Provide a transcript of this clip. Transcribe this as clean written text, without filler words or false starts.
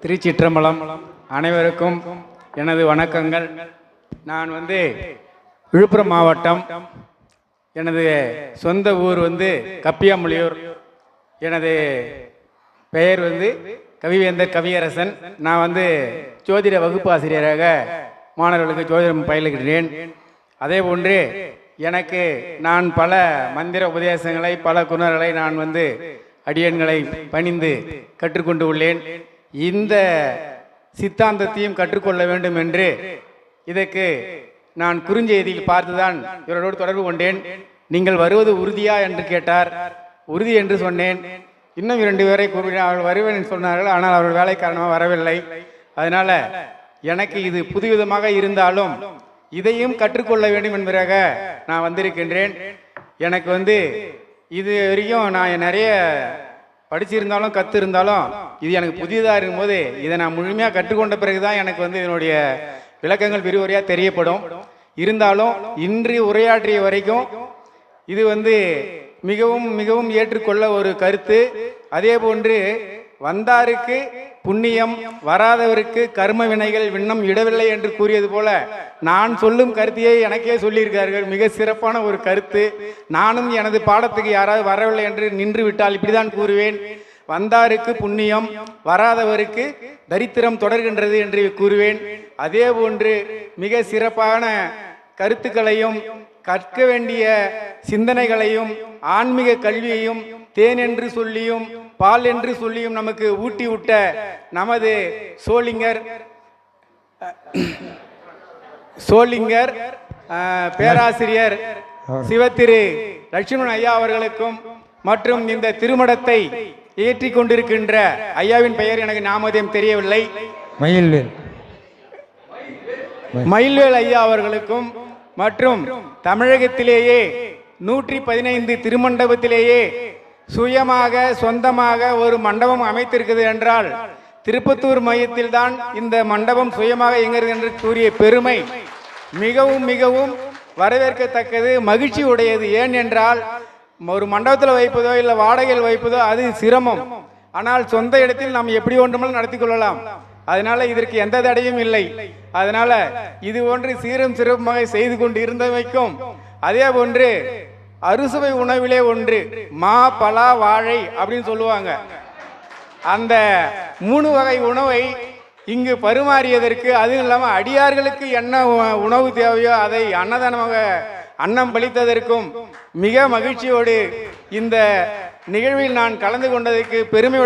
திருச்சிற்றம்பலம். அனைவருக்கும் எனது வணக்கங்கள். நான் விழுப்புரம் மாவட்டம். எனது சொந்த ஊர் கப்பியாமொழியூர். எனது பெயர் கவிவேந்தர் கவியரசன். நான் ஜோதிட வகுப்பு ஆசிரியராக மாணவர்களுக்கு ஜோதிடம் பயிலுகிறேன். அதே போன்று எனக்கு நான் பல மந்திர உபதேசங்களை பல குணர்களை நான் அடியன்களை பணிந்து கற்றுக்கொண்டு உள்ளேன். இந்த சித்தாந்தத்தையும் கற்றுக்கொள்ள வேண்டும் என்று இதற்கு நான் குறுஞ்செய்தியில் பார்த்துதான் இவரோடு தொடர்பு கொண்டேன். நீங்கள் வருவது உறுதியா என்று கேட்டார். உறுதி என்று சொன்னேன். இன்னும் 2 பேரை கூறினார். அவர்கள் வருவேன் சொன்னார்கள். ஆனால் அவர்கள் வேலை காரணமாக வரவில்லை. அதனால எனக்கு இது புதுவிதமாக இருந்தாலும் இதையும் கற்றுக்கொள்ள வேண்டும் என்பதாக நான் வந்திருக்கின்றேன். எனக்கு இது வரைக்கும் நான் நிறைய படிச்சிருந்தாலும் கற்றிருந்தாலும் இது எனக்கு புதியதாக இருக்கும்போது இதை நான் முழுமையாக கற்றுக்கொண்ட பிறகுதான் எனக்கு இதனுடைய விளக்கங்கள் விரிவுரையாக தெரியப்படும். இருந்தாலும் இன்று உரையாற்றிய வரைக்கும் இது மிகவும் மிகவும் ஏற்றுக்கொள்ள ஒரு கருத்து. அதே போன்று வந்தாருக்கு புண்ணியம், வராதவருக்கு கர்ம வினைகள் விண்ணம் இடவில்லை என்று கூறியது போல நான் சொல்லும் கருத்தையே எனக்கே சொல்லியிருக்கார்கள். மிக சிறப்பான ஒரு கருத்து. நானும் எனது பாடத்துக்கு யாராவது வரவில்லை என்று நின்று விட்டால் இப்படிதான் கூறுவேன். வந்தாருக்கு புண்ணியம், வராதவருக்கு தரித்திரம் தொடர்கின்றது என்று கூறுவேன். அதே போன்று மிக சிறப்பான கருத்துக்களையும் கற்க வேண்டிய சிந்தனைகளையும் ஆன்மீக கல்வியையும் தேன் என்று சொல்லியும் பால் என்று சொல்லியும் நமக்கு ஊட்டி விட்ட நமது சோளிங்கர் பேராசிரியர் சிவத்திரு லட்சுமணன் ஐயா அவர்களுக்கும் மற்றும் இந்த திருமடத்தை ஏற்றி கொண்டிருக்கின்ற ஐயாவின் பெயர் எனக்கு நாமதேயம் தெரியவில்லை, மயில்வேல் ஐயா அவர்களுக்கும் மற்றும் தமிழகத்திலேயே 115 திருமண்டபத்திலேயே சுயமாக சொந்தமாக ஒரு மண்டபம் அமைத்திருக்கிறது என்றால் திருப்பத்தூர் மையத்தில் தான் இந்த மண்டபம் சுயமாக இயங்குகிறது என்று கூறிய பெருமை மிகவும் மிகவும் வரவேற்கத்தக்கது, மகிழ்ச்சி உடையது. ஏன் என்றால் ஒரு மண்டபத்தில் வைப்பதோ இல்லை வாடகையில் வைப்பதோ அது சிரமம். ஆனால் சொந்த இடத்தில் நாம் எப்படி ஒன்றுமெல்லாம் நடத்தி கொள்ளலாம். அதனால இதற்கு எந்த தடையும் இல்லை. அதனால இது ஒன்று சீரும் சிறப்புமாக செய்து கொண்டு இருந்தமைக்கும் அதே போன்று அறுசுவை உணவிலே ஒன்று மா பலா வாழை அப்படின்னு சொல்லுவாங்க. அந்த 3 வகை உணவை இங்கு பரிமாறியதற்கு, அதுவும் இல்லாமல் அடியார்களுக்கு என்ன உணவு தேவையோ அதை அன்னதானமாக அன்னம் பளித்ததற்கும் மிக மகிழ்ச்சியோடு இந்த நிகழ்வில் நான் கலந்து கொண்டதற்கு பெருமை